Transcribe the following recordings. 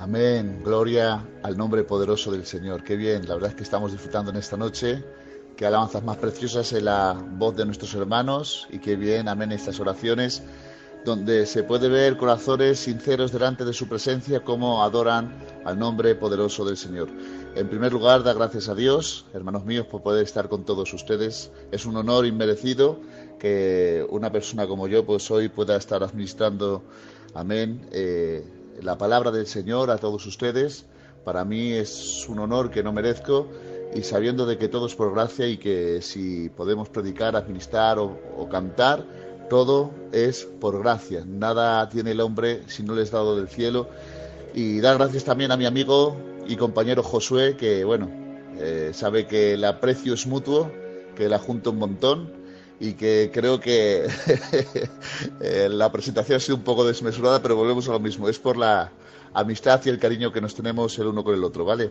Amén, gloria al nombre poderoso del Señor. Qué bien, la verdad es que estamos disfrutando en esta noche. Qué alabanzas más preciosas en la voz de nuestros hermanos y qué bien, amén, estas oraciones donde se puede ver corazones sinceros delante de su presencia cómo adoran al nombre poderoso del Señor. En primer lugar, da gracias a Dios, hermanos míos, por poder estar con todos ustedes. Es un honor inmerecido que una persona como yo pues hoy pueda estar administrando, amén, la palabra del Señor a todos ustedes. Para mí es un honor que no merezco, y sabiendo de que todo es por gracia y que si podemos predicar, administrar o cantar, todo es por gracia. Nada tiene el hombre si no le es dado del cielo. Y dar gracias también a mi amigo y compañero Josué, que bueno, sabe que el aprecio es mutuo, que la junto un montón y que creo que la presentación ha sido un poco desmesurada, pero volvemos a lo mismo. Es por la amistad y el cariño que nos tenemos el uno con el otro, ¿vale?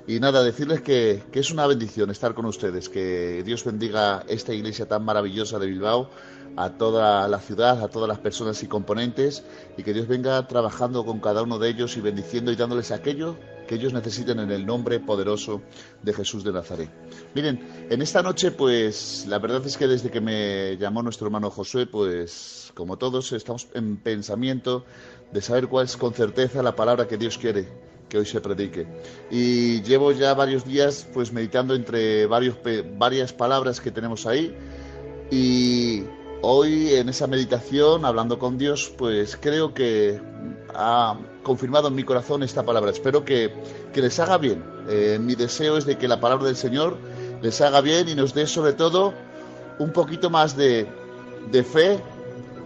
Y nada, decirles que es una bendición estar con ustedes, que Dios bendiga esta iglesia tan maravillosa de Bilbao, a toda la ciudad, a todas las personas y componentes, y que Dios venga trabajando con cada uno de ellos y bendiciendo y dándoles aquello que ellos necesiten en el nombre poderoso de Jesús de Nazaret. Miren, en esta noche, pues la verdad es que desde que me llamó nuestro hermano Josué, pues como todos estamos en pensamiento de saber cuál es con certeza la palabra que Dios quiere que hoy se predique. Y llevo ya varios días pues meditando entre varias palabras que tenemos ahí, y hoy en esa meditación, hablando con Dios, pues creo que ha confirmado en mi corazón esta palabra. Espero que les haga bien. Mi deseo es de que la palabra del Señor les haga bien y nos dé sobre todo un poquito más de fe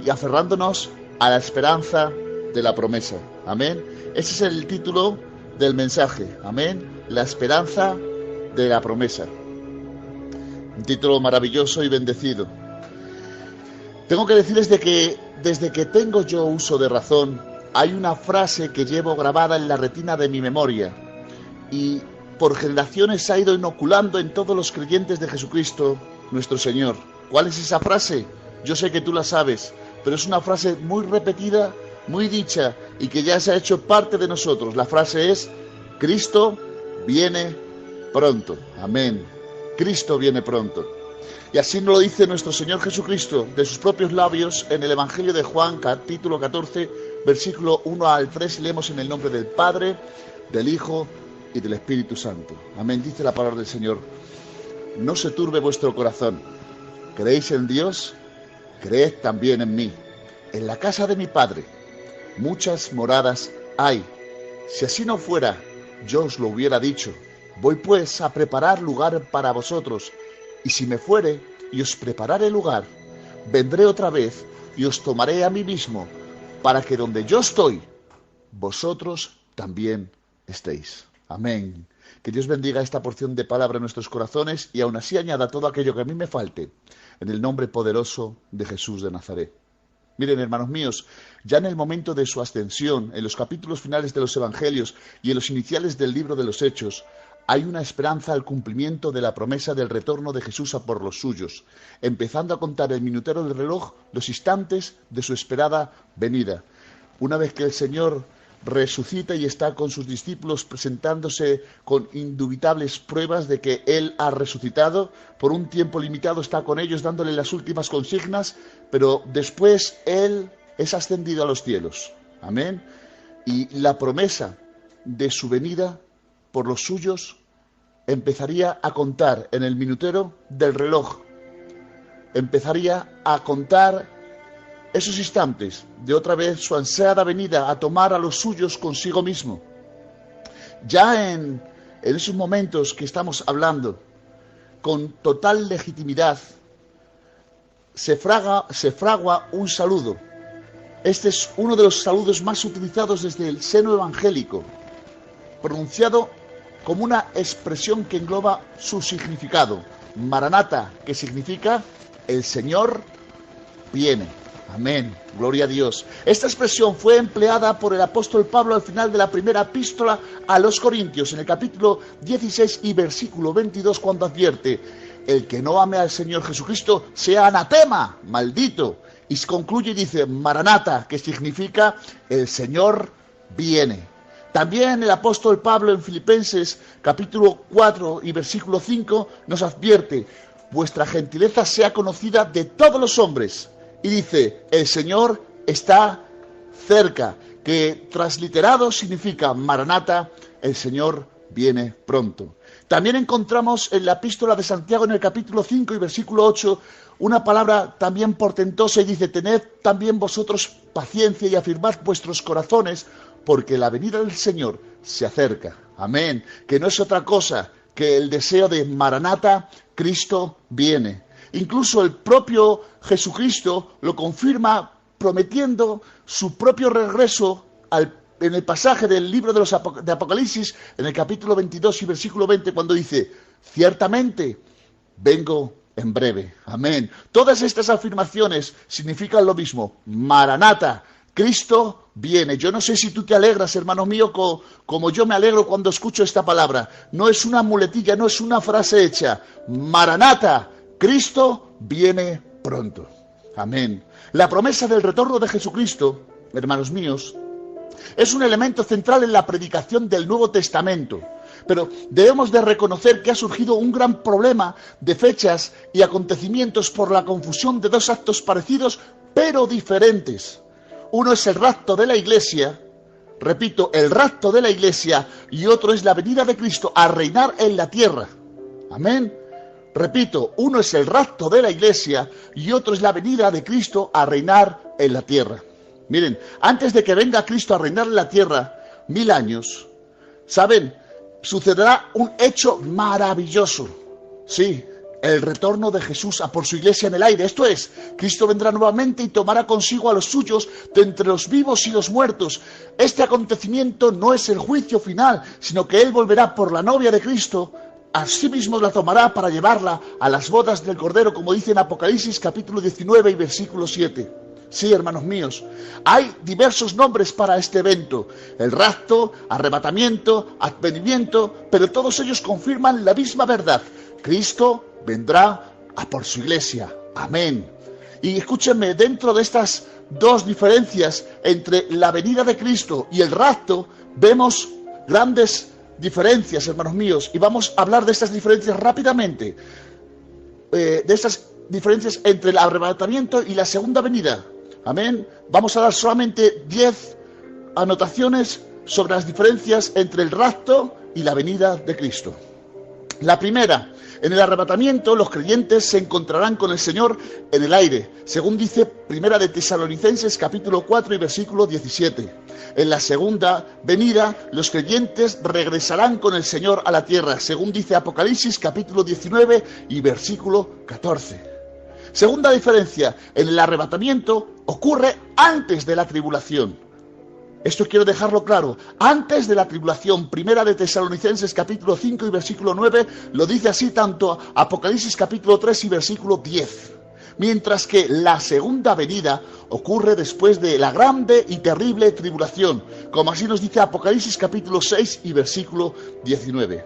y aferrándonos a la esperanza de la promesa. Amén. Ese es el título del mensaje. Amén. La esperanza de la promesa. Un título maravilloso y bendecido. Tengo que decirles de que desde que tengo yo uso de razón, hay una frase que llevo grabada en la retina de mi memoria y por generaciones se ha ido inoculando en todos los creyentes de Jesucristo, nuestro Señor. ¿Cuál es esa frase? Yo sé que tú la sabes, pero es una frase muy repetida, muy dicha y que ya se ha hecho parte de nosotros. La frase es: Cristo viene pronto. Amén. Cristo viene pronto. Y así nos lo dice nuestro Señor Jesucristo de sus propios labios en el Evangelio de Juan, capítulo 14, versículo 1 al 3, y leemos en el nombre del Padre, del Hijo y del Espíritu Santo. Amén. Dice la palabra del Señor: no se turbe vuestro corazón. ¿Creéis en Dios? Creed también en mí. En la casa de mi Padre muchas moradas hay. Si así no fuera, yo os lo hubiera dicho. Voy pues a preparar lugar para vosotros. Y si me fuere y os prepararé lugar, vendré otra vez y os tomaré a mí mismo, para que donde yo estoy, vosotros también estéis. Amén. Que Dios bendiga esta porción de palabra en nuestros corazones y aún así añada todo aquello que a mí me falte, en el nombre poderoso de Jesús de Nazaret. Miren, hermanos míos, ya en el momento de su ascensión, en los capítulos finales de los Evangelios y en los iniciales del libro de los Hechos, hay una esperanza al cumplimiento de la promesa del retorno de Jesús a por los suyos, empezando a contar el minutero del reloj los instantes de su esperada venida. Una vez que el Señor resucita y está con sus discípulos presentándose con indubitables pruebas de que Él ha resucitado, por un tiempo limitado está con ellos dándole las últimas consignas, pero después Él es ascendido a los cielos. Amén. Y la promesa de su venida por los suyos empezaría a contar en el minutero del reloj. Empezaría a contar esos instantes de otra vez su ansiada venida a tomar a los suyos consigo mismo. Ya en esos momentos que estamos hablando, con total legitimidad, se fragua un saludo. Este es uno de los saludos más utilizados desde el seno evangélico, pronunciado como una expresión que engloba su significado. Maranata, que significa el Señor viene. Amén, gloria a Dios. Esta expresión fue empleada por el apóstol Pablo al final de la primera epístola a los Corintios, en el capítulo 16 y versículo 22, cuando advierte: el que no ame al Señor Jesucristo sea anatema, maldito. Y concluye y dice: Maranata, que significa el Señor viene. También el apóstol Pablo en Filipenses capítulo 4 y versículo 5 nos advierte: vuestra gentileza sea conocida de todos los hombres. Y dice: el Señor está cerca, que transliterado significa Maranata, el Señor viene pronto. También encontramos en la epístola de Santiago en el capítulo 5 y versículo 8 una palabra también portentosa y dice: tened también vosotros paciencia y afirmad vuestros corazones, porque la venida del Señor se acerca. Amén. Que no es otra cosa que el deseo de Maranata, Cristo viene. Incluso el propio Jesucristo lo confirma prometiendo su propio regreso en el pasaje del libro de Apocalipsis, en el capítulo 22 y versículo 20, cuando dice: ciertamente vengo en breve. Amén. Todas estas afirmaciones significan lo mismo: Maranata, Cristo viene. Yo no sé si tú te alegras, hermano mío, como yo me alegro cuando escucho esta palabra. No es una muletilla, no es una frase hecha. Maranata, Cristo viene pronto. Amén. La promesa del retorno de Jesucristo, hermanos míos, es un elemento central en la predicación del Nuevo Testamento. Pero debemos de reconocer que ha surgido un gran problema de fechas y acontecimientos por la confusión de dos actos parecidos pero diferentes. Uno es el rapto de la iglesia, repito, el rapto de la iglesia, y otro es la venida de Cristo a reinar en la tierra. Amén. Repito, uno es el rapto de la iglesia y otro es la venida de Cristo a reinar en la tierra. Miren, antes de que venga Cristo a reinar en la tierra, 1000 años, ¿saben? Sucederá un hecho maravilloso. Sí, el retorno de Jesús a por su iglesia en el aire. Esto es, Cristo vendrá nuevamente y tomará consigo a los suyos de entre los vivos y los muertos. Este acontecimiento no es el juicio final, sino que Él volverá por la novia de Cristo. Asimismo la tomará para llevarla a las bodas del Cordero, como dice en Apocalipsis capítulo 19 y versículo 7. Sí, hermanos míos, hay diversos nombres para este evento: el rapto, arrebatamiento, advenimiento, pero todos ellos confirman la misma verdad: Cristo vendrá a por su iglesia. Amén. Y escúchenme, dentro de estas dos diferencias entre la venida de Cristo y el rapto, vemos grandes diferencias, hermanos míos, y vamos a hablar de estas diferencias rápidamente, de estas diferencias entre el arrebatamiento y la segunda venida. Amén. Vamos a dar solamente 10 anotaciones sobre las diferencias entre el rapto y la venida de Cristo. La primera: en el arrebatamiento los creyentes se encontrarán con el Señor en el aire, según dice Primera de Tesalonicenses capítulo 4 y versículo 17. En la segunda venida los creyentes regresarán con el Señor a la tierra, según dice Apocalipsis capítulo 19 y versículo 14. Segunda diferencia: en el arrebatamiento ocurre antes de la tribulación. Esto quiero dejarlo claro: antes de la tribulación. Primera de Tesalonicenses capítulo 5 y versículo 9 lo dice así tanto Apocalipsis capítulo 3 y versículo 10. Mientras que la segunda venida ocurre después de la grande y terrible tribulación, como así nos dice Apocalipsis capítulo 6 y versículo 19.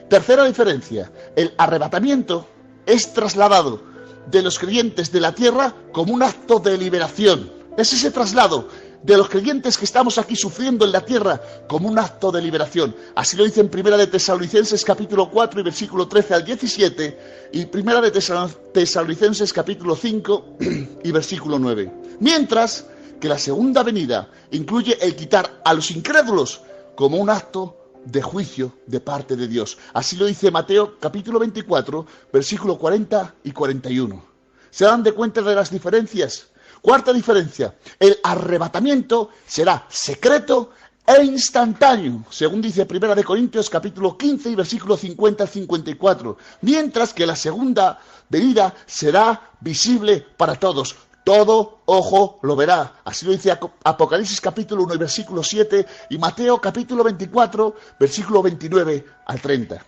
Tercera diferencia: el arrebatamiento es trasladado de los creyentes de la tierra como un acto de liberación. Es ese traslado de los creyentes que estamos aquí sufriendo en la tierra como un acto de liberación. Así lo dice en Primera de Tesalonicenses capítulo 4 y versículo 13 al 17 y Primera de Tesalonicenses capítulo 5 y versículo 9. Mientras que la segunda venida incluye el quitar a los incrédulos como un acto de juicio de parte de Dios. Así lo dice Mateo capítulo 24 versículo 40 y 41. ¿Se dan de cuenta de las diferencias? Cuarta diferencia: el arrebatamiento será secreto e instantáneo, según dice Primera de Corintios capítulo 15 y versículo 50 al 54, mientras que la segunda venida será visible para todos. Todo ojo lo verá. Así lo dice Apocalipsis capítulo 1 y versículo 7 y Mateo capítulo 24 versículo 29 al 30.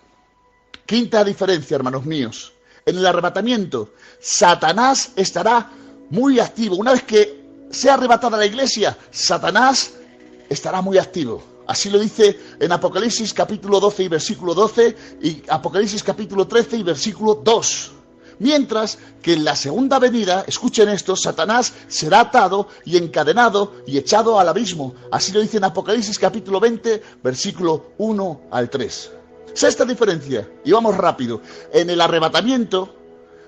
Quinta diferencia, hermanos míos: en el arrebatamiento Satanás estará muy activo. Una vez que sea arrebatada la iglesia, Satanás estará muy activo. Así lo dice en Apocalipsis capítulo 12 y versículo 12 y Apocalipsis capítulo 13 y versículo 2. Mientras que en la segunda venida, escuchen esto, Satanás será atado y encadenado y echado al abismo. Así lo dice en Apocalipsis capítulo 20, versículo 1 al 3. Sexta diferencia, y vamos rápido. En el arrebatamiento,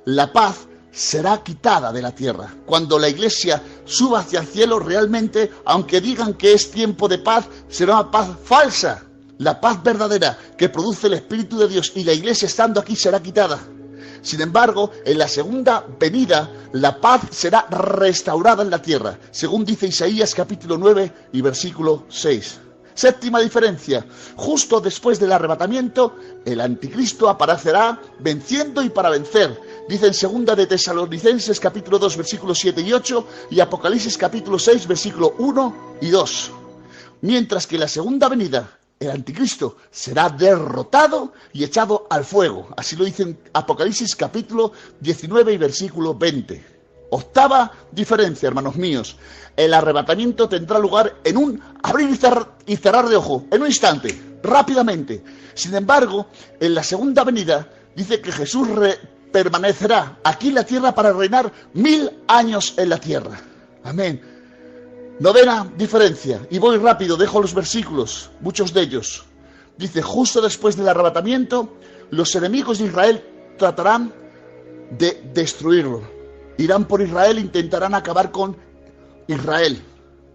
la paz será quitada de la tierra. Cuando la iglesia suba hacia el cielo, realmente, aunque digan que es tiempo de paz, será una paz falsa. La paz verdadera que produce el Espíritu de Dios y la iglesia estando aquí será quitada. Sin embargo, en la segunda venida, la paz será restaurada en la tierra, según dice Isaías capítulo 9 y versículo 6. Séptima diferencia, justo después del arrebatamiento, el anticristo aparecerá venciendo y para vencer. Dice en segunda de Tesalonicenses capítulo 2 versículos 7 y 8 y Apocalipsis capítulo 6 versículo 1 y 2. Mientras que en la segunda venida, el anticristo será derrotado y echado al fuego. Así lo dice en Apocalipsis capítulo 19 y versículo 20. Octava diferencia, hermanos míos. El arrebatamiento tendrá lugar en un abrir y cerrar de ojo, en un instante, rápidamente. Sin embargo, en la segunda venida dice que Jesús permanecerá aquí en la tierra para reinar 1000 años en la tierra. Amén. Novena diferencia, y voy rápido, dejo los versículos, muchos de ellos. Dice, justo después del arrebatamiento, los enemigos de Israel tratarán de destruirlo. Irán por Israel e intentarán acabar con Israel.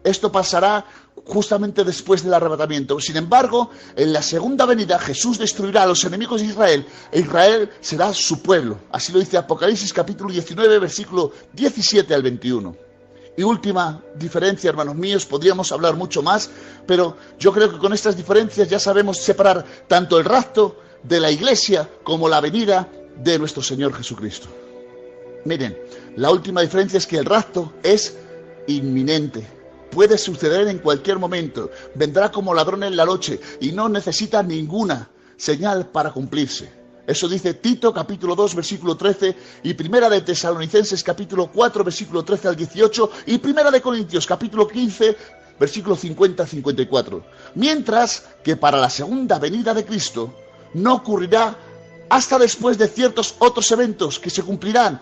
Esto pasará justamente después del arrebatamiento. Sin embargo, en la segunda venida Jesús destruirá a los enemigos de Israel e Israel será su pueblo. Así lo dice Apocalipsis capítulo 19, versículo 17 al 21. Y última diferencia, hermanos míos, podríamos hablar mucho más, pero yo creo que con estas diferencias ya sabemos separar tanto el rapto de la iglesia como la venida de nuestro Señor Jesucristo. Miren, la última diferencia es que el rapto es inminente. Puede suceder en cualquier momento. Vendrá como ladrón en la noche y no necesita ninguna señal para cumplirse. Eso dice Tito capítulo 2 versículo 13 y Primera de Tesalonicenses capítulo 4 versículo 13 al 18 y Primera de Corintios capítulo 15 versículo 50 al 54. Mientras que para la segunda venida de Cristo no ocurrirá hasta después de ciertos otros eventos que se cumplirán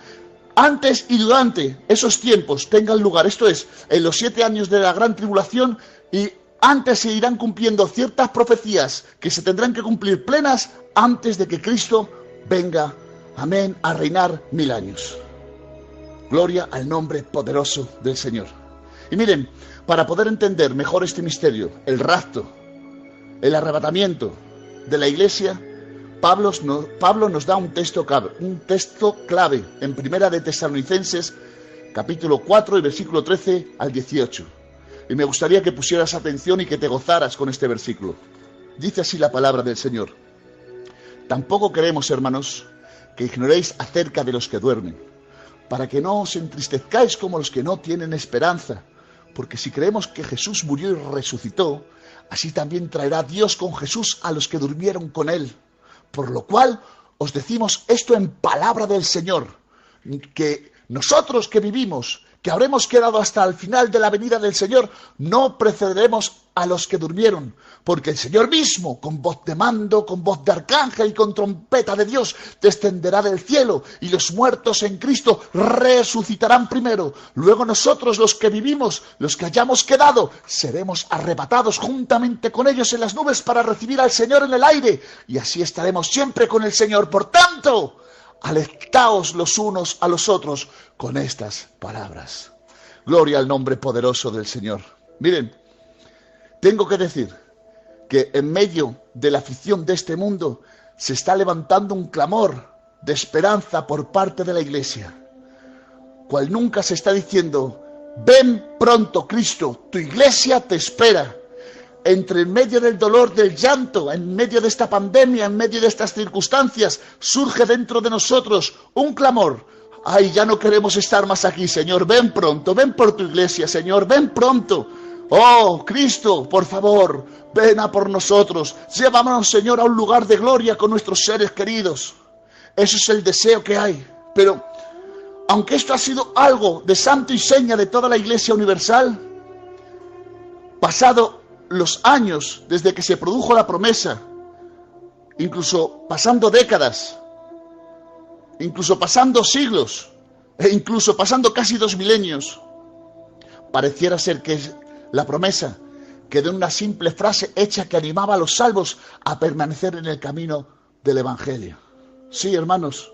antes y durante esos tiempos tengan lugar. Esto es, en los 7 años de la gran tribulación, y antes se irán cumpliendo ciertas profecías que se tendrán que cumplir plenas antes de que Cristo venga, amén, a reinar 1000 años. Gloria al nombre poderoso del Señor. Y miren, para poder entender mejor este misterio, el rapto, el arrebatamiento de la iglesia, Pablo nos da un texto clave en Primera de Tesalonicenses, capítulo 4 y versículo 13 al 18. Y me gustaría que pusieras atención y que te gozaras con este versículo. Dice así la palabra del Señor. Tampoco queremos, hermanos, que ignoréis acerca de los que duermen, para que no os entristezcáis como los que no tienen esperanza, porque si creemos que Jesús murió y resucitó, así también traerá Dios con Jesús a los que durmieron con él. Por lo cual os decimos esto en palabra del Señor, que nosotros que vivimos, que habremos quedado hasta el final de la venida del Señor, no precederemos a los que durmieron, porque el Señor mismo, con voz de mando, con voz de arcángel y con trompeta de Dios, descenderá del cielo, y los muertos en Cristo resucitarán primero. Luego nosotros, los que vivimos, los que hayamos quedado, seremos arrebatados juntamente con ellos en las nubes para recibir al Señor en el aire, y así estaremos siempre con el Señor. Por tanto, alentaos los unos a los otros con estas palabras. Gloria al nombre poderoso del Señor. Miren, tengo que decir que en medio de la aflicción de este mundo se está levantando un clamor de esperanza por parte de la iglesia, cual nunca se está diciendo: ven pronto Cristo, tu iglesia te espera. En medio del dolor, del llanto, en medio de esta pandemia, en medio de estas circunstancias, surge dentro de nosotros un clamor: ay, ya no queremos estar más aquí, Señor, ven pronto, ven por tu iglesia, Señor, ven pronto. Oh, Cristo, por favor, ven a por nosotros, llévanos, Señor, a un lugar de gloria con nuestros seres queridos. Ese es el deseo que hay. Pero, aunque esto ha sido algo de santo y seña de toda la Iglesia universal, pasado los años desde que se produjo la promesa, incluso pasando décadas, incluso pasando siglos, e incluso pasando casi 2 milenios, pareciera ser que la promesa quedó en una simple frase hecha que animaba a los salvos a permanecer en el camino del Evangelio. Sí, hermanos,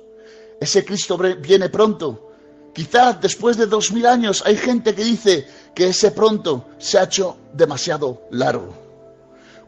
ese Cristo viene pronto. Quizás después de 2000 años hay gente que dice que ese pronto se ha hecho demasiado largo.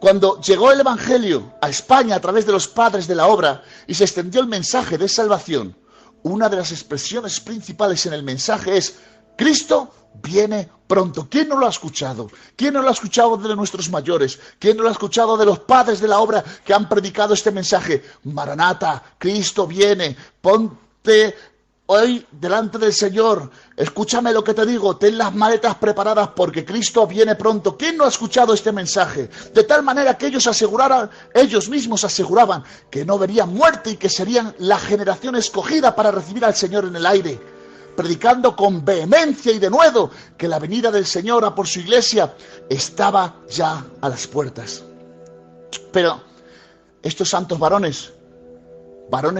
Cuando llegó el Evangelio a España a través de los padres de la obra y se extendió el mensaje de salvación, una de las expresiones principales en el mensaje es: Cristo viene pronto. ¿Quién no lo ha escuchado? ¿Quién no lo ha escuchado de nuestros mayores? ¿Quién no lo ha escuchado de los padres de la obra que han predicado este mensaje? Maranata, Cristo viene, ponte hoy delante del Señor, escúchame lo que te digo, ten las maletas preparadas porque Cristo viene pronto. ¿Quién no ha escuchado este mensaje? De tal manera que ellos mismos aseguraban que no verían muerte y que serían la generación escogida para recibir al Señor en el aire, predicando con vehemencia y denuedo que la venida del Señor a por su iglesia estaba ya a las puertas. Pero estos santos varones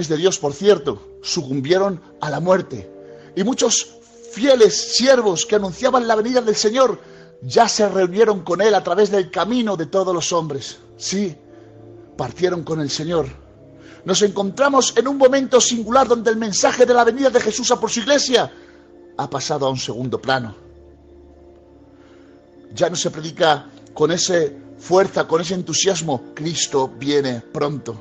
de Dios, por cierto, sucumbieron a la muerte. Y muchos fieles siervos que anunciaban la venida del Señor ya se reunieron con Él a través del camino de todos los hombres. Sí, partieron con el Señor. Nos encontramos en un momento singular donde el mensaje de la venida de Jesús a por su iglesia ha pasado a un segundo plano. Ya no se predica con esa fuerza, con ese entusiasmo: Cristo viene pronto.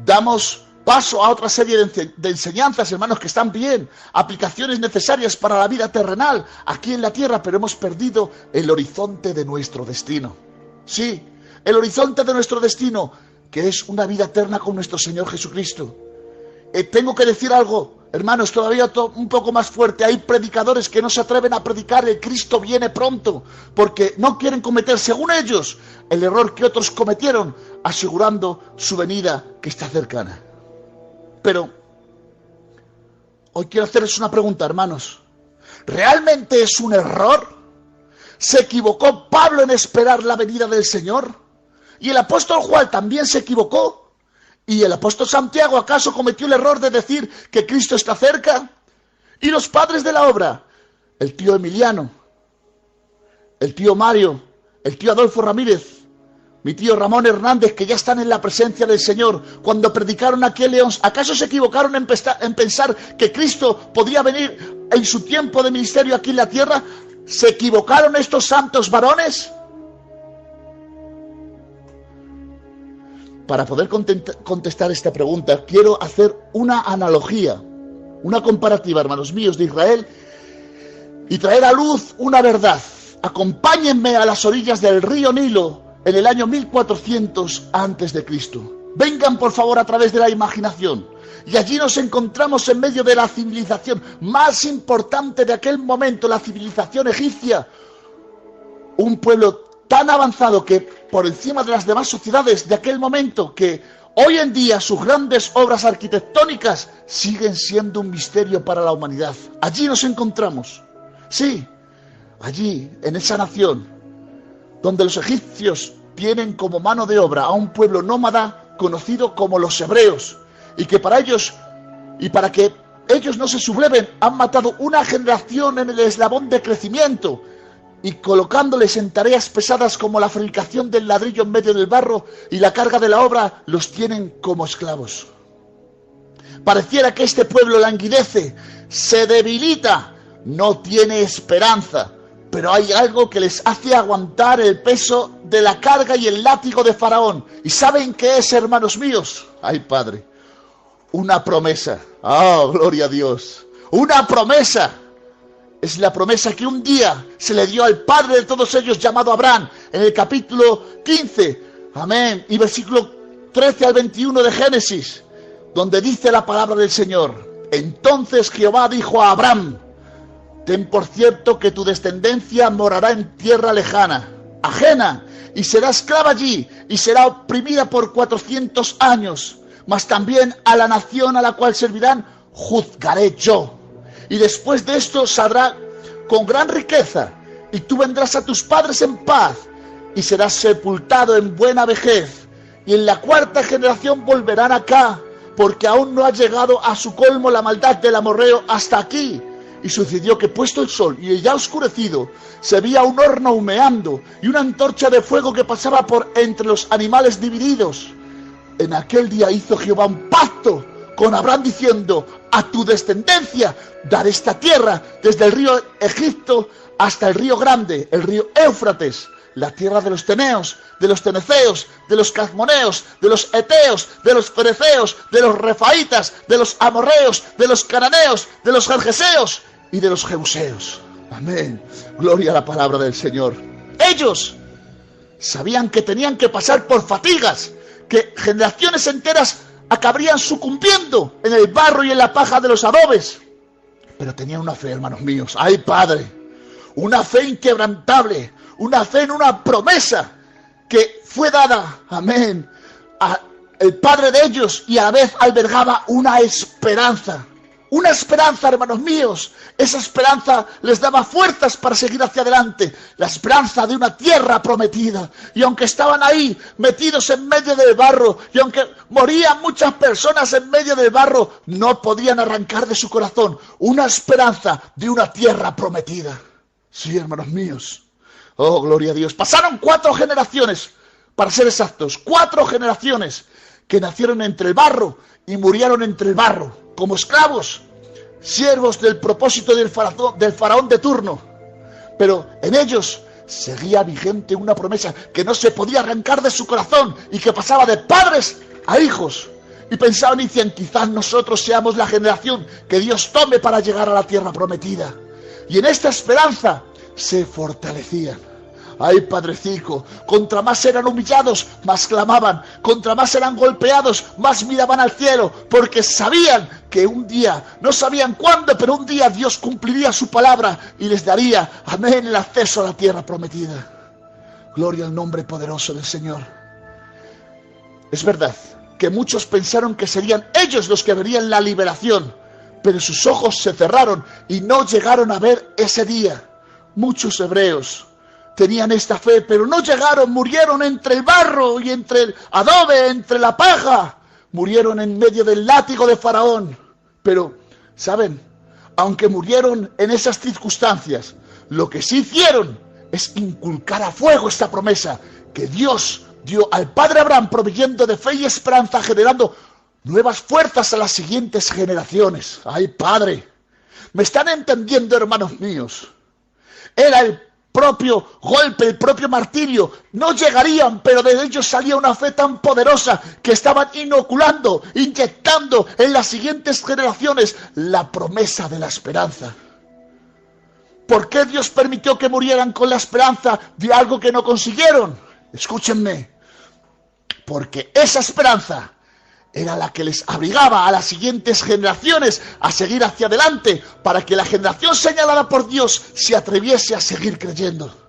Damos paso a otra serie de enseñanzas, hermanos, que están bien, aplicaciones necesarias para la vida terrenal aquí en la tierra, pero hemos perdido el horizonte de nuestro destino. Sí, el horizonte de nuestro destino, que es una vida eterna con nuestro Señor Jesucristo. Tengo que decir algo, hermanos, todavía un poco más fuerte. Hay predicadores que no se atreven a predicar el Cristo viene pronto, porque no quieren cometer, según ellos, el error que otros cometieron, asegurando su venida que está cercana. Pero hoy quiero hacerles una pregunta, hermanos. ¿Realmente es un error? ¿Se equivocó Pablo en esperar la venida del Señor? ¿Y el apóstol Juan también se equivocó? ¿Y el apóstol Santiago acaso cometió el error de decir que Cristo está cerca? ¿Y los padres de la obra? El tío Emiliano, el tío Mario, el tío Adolfo Ramírez, mi tío Ramón Hernández, que ya están en la presencia del Señor, cuando predicaron aquí en León, ¿acaso se equivocaron en pensar que Cristo podía venir en su tiempo de ministerio aquí en la tierra? ¿Se equivocaron estos santos varones? Para poder contestar esta pregunta, quiero hacer una analogía, una comparativa, hermanos míos, de Israel, y traer a luz una verdad. Acompáñenme a las orillas del río Nilo en el año 1400 a.C. Vengan, por favor, a través de la imaginación. Y allí nos encontramos en medio de la civilización más importante de aquel momento, la civilización egipcia. Un pueblo tan avanzado que por encima de las demás sociedades de aquel momento, que hoy en día sus grandes obras arquitectónicas siguen siendo un misterio para la humanidad. Allí nos encontramos. Sí, allí, en esa nación, donde los egipcios tienen como mano de obra a un pueblo nómada conocido como los hebreos, y que para ellos, y para que ellos no se subleven, han matado una generación en el eslabón de crecimiento, y colocándoles en tareas pesadas como la fabricación del ladrillo en medio del barro y la carga de la obra, los tienen como esclavos. Pareciera que este pueblo languidece, se debilita, no tiene esperanza, pero hay algo que les hace aguantar el peso de la carga y el látigo de Faraón. ¿Y saben qué es, hermanos míos? ¡Ay, Padre! Una promesa. ¡Oh, gloria a Dios! ¡Una promesa! Es la promesa que un día se le dio al padre de todos ellos, llamado Abraham, en el capítulo 15, amén, y versículo 13 al 21 de Génesis, donde dice la palabra del Señor: entonces Jehová dijo a Abraham: ten por cierto que tu descendencia morará en tierra lejana, ajena, y será esclava allí, y será oprimida por 400 años, mas también a la nación a la cual servirán juzgaré yo. Y después de esto saldrá con gran riqueza, y tú vendrás a tus padres en paz, y serás sepultado en buena vejez, y en la cuarta generación volverán acá, porque aún no ha llegado a su colmo la maldad del amorreo hasta aquí. Y sucedió que puesto el sol y ya oscurecido, se veía un horno humeando y una antorcha de fuego que pasaba por entre los animales divididos. En aquel día hizo Jehová un pacto con Abraham diciendo: a tu descendencia daré esta tierra, desde el río Egipto hasta el río grande, el río Éufrates, la tierra de los teneos, de los teneceos, de los cazmoneos, de los eteos, de los fereceos, de los refaitas, de los amorreos, de los cananeos, de los gergeseos y de los jeuseos. Amén. Gloria a la palabra del Señor. Ellos sabían que tenían que pasar por fatigas, que generaciones enteras acabarían sucumbiendo en el barro y en la paja de los adobes. Pero tenían una fe, hermanos míos. ¡Ay, Padre! Una fe inquebrantable, una fe en una promesa que fue dada, amén, al Padre de ellos, y a la vez albergaba una esperanza. Una esperanza, hermanos míos. Esa esperanza les daba fuerzas para seguir hacia adelante. La esperanza de una tierra prometida. Y aunque estaban ahí, metidos en medio del barro, y aunque morían muchas personas en medio del barro, no podían arrancar de su corazón una esperanza de una tierra prometida. Sí, hermanos míos. Oh, gloria a Dios. Pasaron 4 generaciones, para ser exactos, 4 generaciones que nacieron entre el barro y murieron entre el barro, como esclavos, siervos del propósito del faraón de turno. Pero en ellos seguía vigente una promesa que no se podía arrancar de su corazón y que pasaba de padres a hijos. Y pensaban y decían: quizás nosotros seamos la generación que Dios tome para llegar a la tierra prometida. Y en esta esperanza se fortalecían. Ay, Padrecico, contra más eran humillados, más clamaban. Contra más eran golpeados, más miraban al cielo, porque sabían que un día, no sabían cuándo, pero un día Dios cumpliría su palabra y les daría, amén, el acceso a la tierra prometida. Gloria al nombre poderoso del Señor. Es verdad que muchos pensaron que serían ellos los que verían la liberación, pero sus ojos se cerraron y no llegaron a ver ese día. Muchos hebreos tenían esta fe, pero no llegaron, murieron entre el barro y entre el adobe, entre la paja. Murieron en medio del látigo de Faraón. Pero, ¿saben? Aunque murieron en esas circunstancias, lo que sí hicieron es inculcar a fuego esta promesa que Dios dio al padre Abraham, proveyendo de fe y esperanza, generando nuevas fuerzas a las siguientes generaciones. ¡Ay, Padre! ¿Me están entendiendo, hermanos míos? Era el propio golpe, el propio martirio. No llegarían, pero de ellos salía una fe tan poderosa que estaban inoculando, inyectando en las siguientes generaciones la promesa de la esperanza. ¿Por qué Dios permitió que murieran con la esperanza de algo que no consiguieron? Escúchenme. Porque esa esperanza era la que les abrigaba a las siguientes generaciones a seguir hacia adelante, para que la generación señalada por Dios se atreviese a seguir creyendo.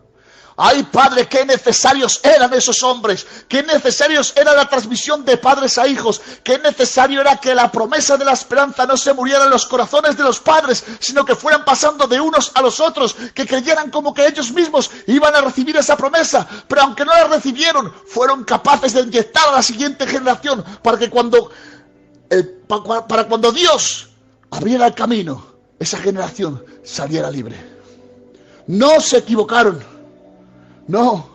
¡Ay, Padre, qué necesarios eran esos hombres! ¡Qué necesarios era la transmisión de padres a hijos! ¡Qué necesario era que la promesa de la esperanza no se muriera en los corazones de los padres, sino que fueran pasando de unos a los otros, que creyeran como que ellos mismos iban a recibir esa promesa! Pero aunque no la recibieron, fueron capaces de inyectar a la siguiente generación para que cuando Dios abriera el camino, esa generación saliera libre. No se equivocaron. No,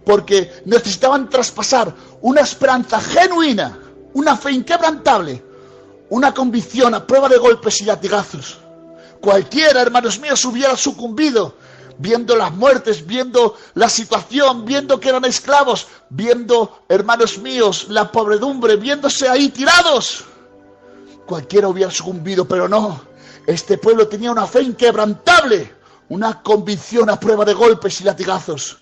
porque necesitaban traspasar una esperanza genuina, una fe inquebrantable, una convicción a prueba de golpes y latigazos. Cualquiera, hermanos míos, hubiera sucumbido, viendo las muertes, viendo la situación, viendo que eran esclavos, viendo, hermanos míos, la pobredumbre, viéndose ahí tirados. Cualquiera hubiera sucumbido, pero no. Este pueblo tenía una fe inquebrantable, una convicción a prueba de golpes y latigazos.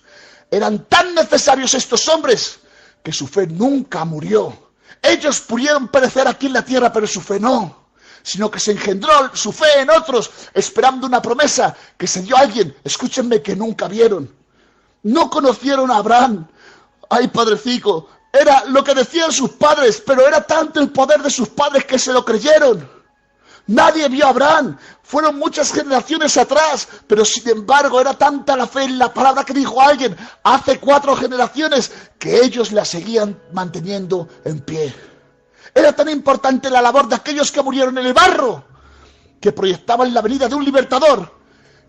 Eran tan necesarios estos hombres que su fe nunca murió. Ellos pudieron perecer aquí en la tierra, pero su fe no, sino que se engendró su fe en otros, esperando una promesa que se dio a alguien, escúchenme, que nunca vieron. No conocieron a Abraham. Ay, Padrecico, era lo que decían sus padres, pero era tanto el poder de sus padres que se lo creyeron. Nadie vio a Abraham, fueron muchas generaciones atrás, pero sin embargo era tanta la fe en la palabra que dijo alguien hace 4 generaciones que ellos la seguían manteniendo en pie. Era tan importante la labor de aquellos que murieron en el barro, que proyectaban la venida de un libertador,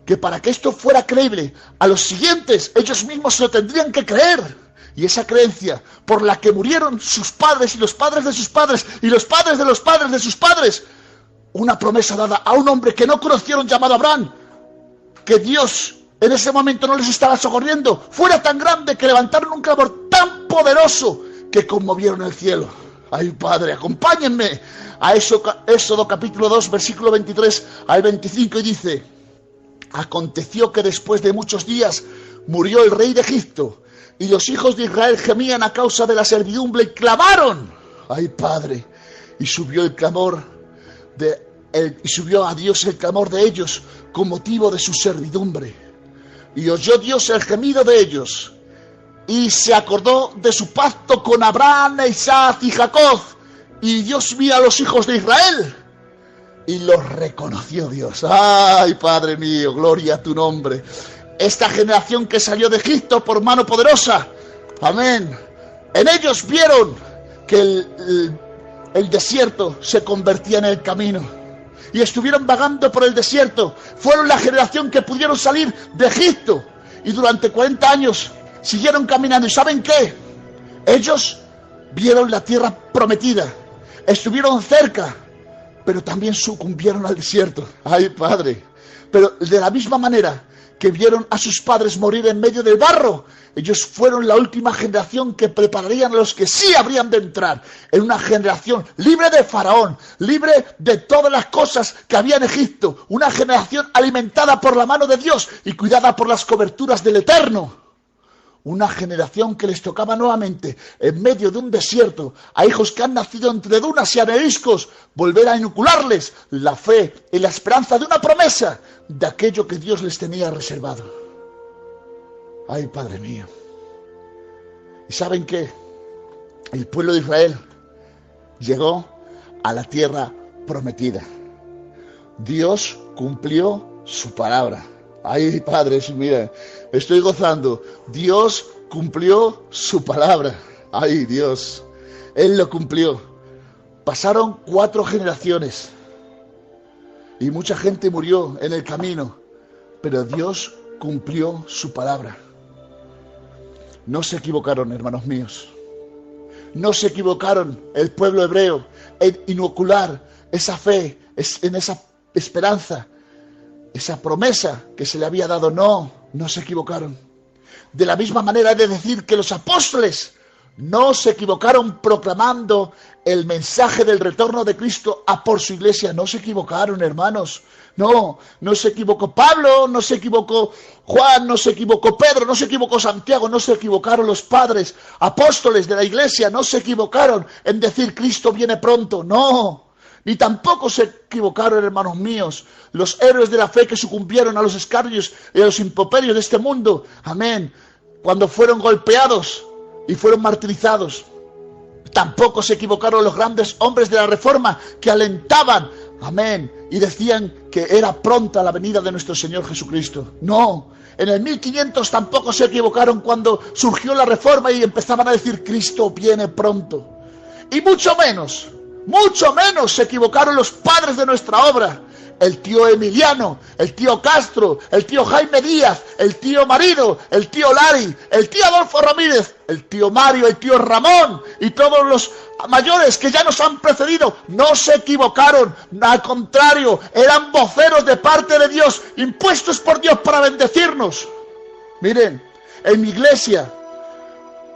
que para que esto fuera creíble, a los siguientes ellos mismos se lo tendrían que creer. Y esa creencia por la que murieron sus padres y los padres de sus padres y los padres de los padres de sus padres, una promesa dada a un hombre que no conocieron llamado Abraham, que Dios en ese momento no les estaba socorriendo, fuera tan grande que levantaron un clamor tan poderoso que conmovieron el cielo. Ay, Padre, acompáñenme a Éxodo capítulo 2, versículo 23 al 25, y dice: aconteció que después de muchos días murió el rey de Egipto, y los hijos de Israel gemían a causa de la servidumbre y clamaron. Ay, Padre, y subió a Dios el clamor de ellos con motivo de su servidumbre. Y oyó Dios el gemido de ellos, y se acordó de su pacto con Abraham, Isaac y Jacob. Y Dios vio a los hijos de Israel y los reconoció Dios. Ay, Padre mío, gloria a tu nombre. Esta generación que salió de Egipto por mano poderosa, amén, en ellos vieron que el desierto se convertía en el camino, y estuvieron vagando por el desierto. Fueron la generación que pudieron salir de Egipto, y durante 40 años siguieron caminando. ¿Y saben qué? Ellos vieron la tierra prometida, estuvieron cerca, pero también sucumbieron al desierto. Ay, Padre, pero de la misma manera que vieron a sus padres morir en medio del barro, ellos fueron la última generación que prepararían a los que sí habrían de entrar en una generación libre de Faraón, libre de todas las cosas que había en Egipto, una generación alimentada por la mano de Dios y cuidada por las coberturas del Eterno. Una generación que les tocaba nuevamente, en medio de un desierto, a hijos que han nacido entre dunas y areniscos, volver a inocularles la fe y la esperanza de una promesa de aquello que Dios les tenía reservado. Ay, Padre mío. ¿Y saben qué? El pueblo de Israel llegó a la tierra prometida. Dios cumplió su palabra. Ay, Padre, mira, estoy gozando. Dios cumplió su palabra. Ay, Dios, Él lo cumplió. Pasaron 4 generaciones y mucha gente murió en el camino, pero Dios cumplió su palabra. No se equivocaron, hermanos míos. No se equivocaron el pueblo hebreo en inocular esa fe, en esa esperanza, esa promesa que se le había dado. No se equivocaron. De la misma manera he de decir que los apóstoles no se equivocaron proclamando el mensaje del retorno de Cristo a por su iglesia. No se equivocaron, hermanos. No se equivocó Pablo, no se equivocó Juan, no se equivocó Pedro, no se equivocó Santiago, no se equivocaron los padres apóstoles de la iglesia, no se equivocaron en decir Cristo viene pronto. No. Ni tampoco se equivocaron, hermanos míos, los héroes de la fe que sucumbieron a los escarnios y a los improperios de este mundo. Amén. Cuando fueron golpeados y fueron martirizados. Tampoco se equivocaron los grandes hombres de la Reforma que alentaban, amén, y decían que era pronta la venida de nuestro Señor Jesucristo. No, en el 1500 tampoco se equivocaron cuando surgió la Reforma y empezaban a decir Cristo viene pronto. Y mucho menos se equivocaron los padres de nuestra obra. El tío Emiliano, el tío Castro, el tío Jaime Díaz, el tío Marido, el tío Lari, el tío Adolfo Ramírez, el tío Mario, el tío Ramón y todos los mayores que ya nos han precedido. No se equivocaron, al contrario, eran voceros de parte de Dios, impuestos por Dios para bendecirnos. Miren, en mi iglesia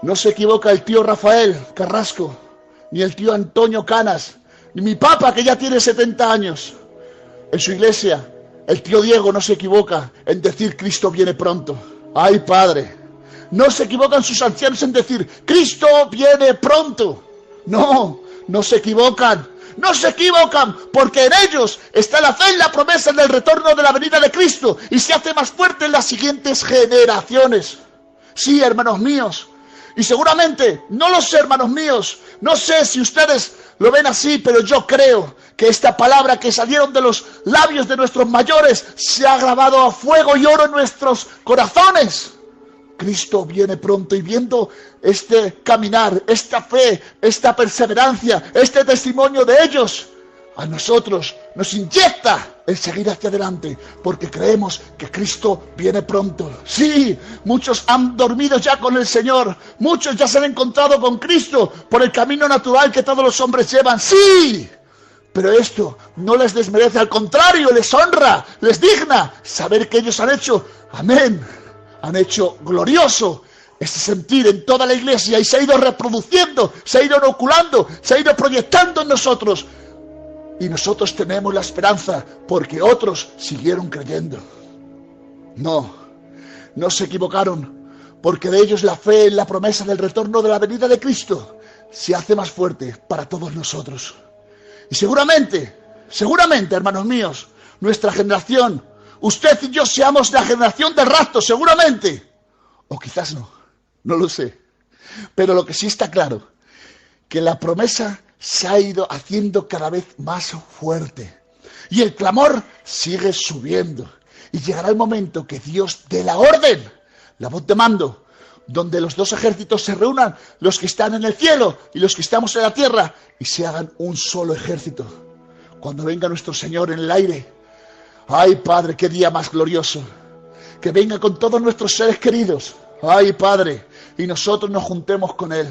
no se equivoca el tío Rafael Carrasco, ni el tío Antonio Canas, ni mi papá que ya tiene 70 años. En su iglesia, el tío Diego no se equivoca en decir Cristo viene pronto. ¡Ay, Padre! No se equivocan sus ancianos en decir Cristo viene pronto. No se equivocan. No se equivocan, porque en ellos está la fe y la promesa del retorno de la venida de Cristo y se hace más fuerte en las siguientes generaciones. Sí, hermanos míos. Y seguramente, no lo sé, hermanos míos, no sé si ustedes lo ven así, pero yo creo que esta palabra que salieron de los labios de nuestros mayores se ha grabado a fuego y oro en nuestros corazones. Cristo viene pronto, y viendo este caminar, esta fe, esta perseverancia, este testimonio de ellos, a nosotros nos inyecta el seguir hacia adelante, porque creemos que Cristo viene pronto. Sí, muchos han dormido ya con el Señor, muchos ya se han encontrado con Cristo por el camino natural que todos los hombres llevan. Sí, pero esto no les desmerece, al contrario, les honra, les digna saber que ellos han hecho, amén, han hecho glorioso ese sentir en toda la iglesia, y se ha ido reproduciendo, se ha ido inoculando, se ha ido proyectando en nosotros. Y nosotros tenemos la esperanza porque otros siguieron creyendo. No se equivocaron, porque de ellos la fe en la promesa del retorno de la venida de Cristo se hace más fuerte para todos nosotros. Y seguramente, hermanos míos, nuestra generación, usted y yo seamos la generación del rapto, seguramente. O quizás no lo sé. Pero lo que sí está claro, que la promesa se ha ido haciendo cada vez más fuerte. Y el clamor sigue subiendo. Y llegará el momento que Dios dé la orden, la voz de mando, donde los dos ejércitos se reúnan, los que están en el cielo y los que estamos en la tierra, y se hagan un solo ejército. Cuando venga nuestro Señor en el aire, ¡ay, Padre, qué día más glorioso! Que venga con todos nuestros seres queridos, ¡ay, Padre! Y nosotros nos juntemos con Él.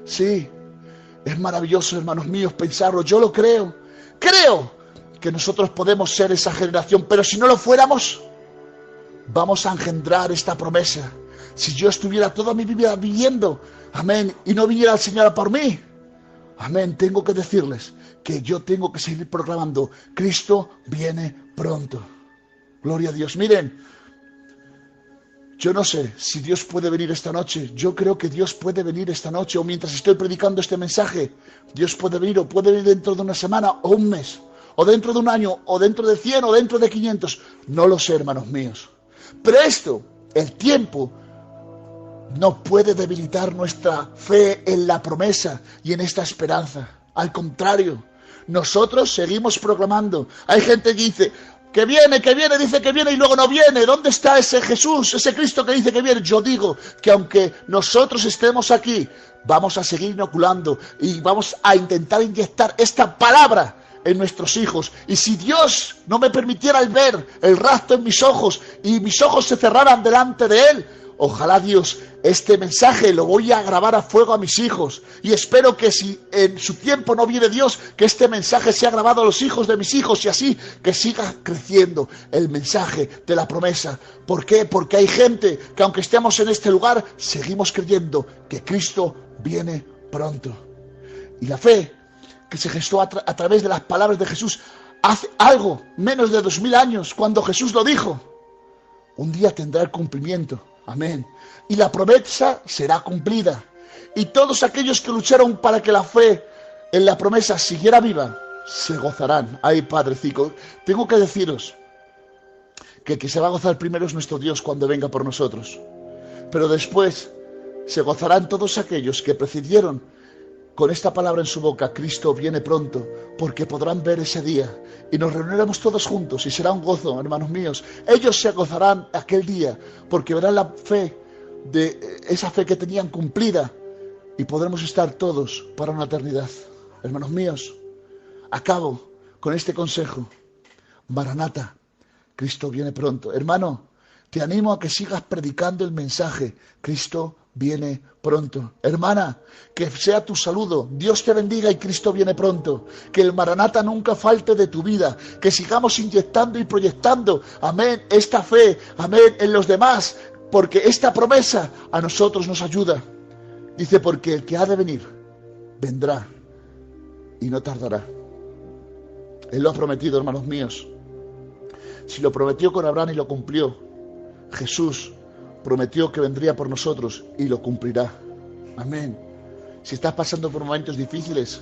Sí, es maravilloso, hermanos míos, pensarlo. Yo lo creo. Creo que nosotros podemos ser esa generación, pero si no lo fuéramos, vamos a engendrar esta promesa. Si yo estuviera toda mi vida viviendo, amén, y no viniera el Señor a por mí, amén, tengo que decirles que yo tengo que seguir proclamando: Cristo viene pronto. Gloria a Dios. Miren, yo no sé si Dios puede venir esta noche. Yo creo que Dios puede venir esta noche, o mientras estoy predicando este mensaje, Dios puede venir, o puede venir dentro de una semana, o un mes, o dentro de un año, o dentro de 100, o dentro de 500. No lo sé, hermanos míos. Pero esto, el tiempo, no puede debilitar nuestra fe en la promesa y en esta esperanza. Al contrario, nosotros seguimos proclamando. Hay gente que dice que viene, dice que viene y luego no viene. ¿Dónde está ese Jesús, ese Cristo que dice que viene? Yo digo que aunque nosotros estemos aquí, vamos a seguir inoculando y vamos a intentar inyectar esta palabra en nuestros hijos. Y si Dios no me permitiera el ver el rapto en mis ojos y mis ojos se cerraran delante de Él, ojalá Dios, este mensaje lo voy a grabar a fuego a mis hijos. Y espero que si en su tiempo no viene Dios, que este mensaje sea grabado a los hijos de mis hijos, y así que siga creciendo el mensaje de la promesa. ¿Por qué? Porque hay gente que aunque estemos en este lugar, seguimos creyendo que Cristo viene pronto. Y la fe que se gestó a través de las palabras de Jesús hace algo menos de 2000 años, cuando Jesús lo dijo, un día tendrá el cumplimiento. Amén. Y la promesa será cumplida. Y todos aquellos que lucharon para que la fe en la promesa siguiera viva, se gozarán. Ay, Padrecito, tengo que deciros que el que se va a gozar primero es nuestro Dios cuando venga por nosotros. Pero después se gozarán todos aquellos que precedieron con esta palabra en su boca: Cristo viene pronto, porque podrán ver ese día. Y nos reuniremos todos juntos y será un gozo, hermanos míos. Ellos se gozarán aquel día porque verán la fe, esa fe que tenían cumplida, y podremos estar todos para una eternidad. Hermanos míos, acabo con este consejo: Maranata, Cristo viene pronto. Hermano, te animo a que sigas predicando el mensaje: Cristo viene pronto. Hermana, que sea tu saludo: Dios te bendiga y Cristo viene pronto. Que el Maranata nunca falte de tu vida. Que sigamos inyectando y proyectando, amén, esta fe, amén, en los demás, porque esta promesa a nosotros nos ayuda. Dice, porque el que ha de venir, vendrá y no tardará. Él lo ha prometido, hermanos míos. Si lo prometió con Abraham y lo cumplió, Jesús prometió que vendría por nosotros y lo cumplirá. Amén. Si estás pasando por momentos difíciles,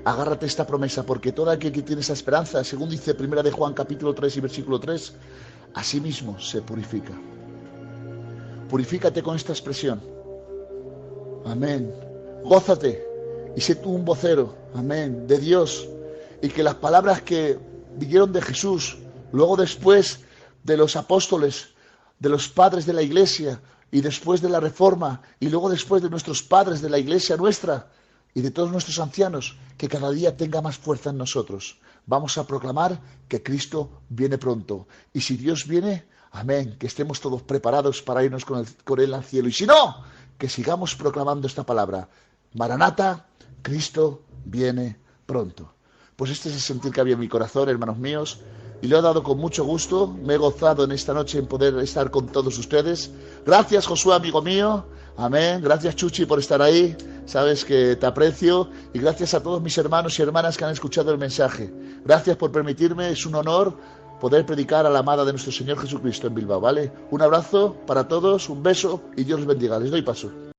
agárrate a esta promesa, porque todo aquel que tiene esa esperanza, según dice 1 de Juan capítulo 3 y versículo 3, así mismo se purifica. Purifícate con esta expresión. Amén. Gózate y sé tú un vocero, amén, de Dios, y que las palabras que vinieron de Jesús, luego después de los apóstoles, de los padres de la iglesia, y después de la Reforma, y luego después de nuestros padres, de la Iglesia nuestra, y de todos nuestros ancianos, que cada día tenga más fuerza en nosotros. Vamos a proclamar que Cristo viene pronto. Y si Dios viene, amén, que estemos todos preparados para irnos con Él al cielo. Y si no, que sigamos proclamando esta palabra. Maranata, Cristo viene pronto. Pues este es el sentir que había en mi corazón, hermanos míos, y lo he dado con mucho gusto. Me he gozado en esta noche en poder estar con todos ustedes. Gracias, Josué, amigo mío. Amén. Gracias, Chuchi, por estar ahí. Sabes que te aprecio. Y gracias a todos mis hermanos y hermanas que han escuchado el mensaje. Gracias por permitirme. Es un honor poder predicar a la amada de nuestro Señor Jesucristo en Bilbao, ¿vale? Un abrazo para todos, un beso y Dios los bendiga. Les doy paso.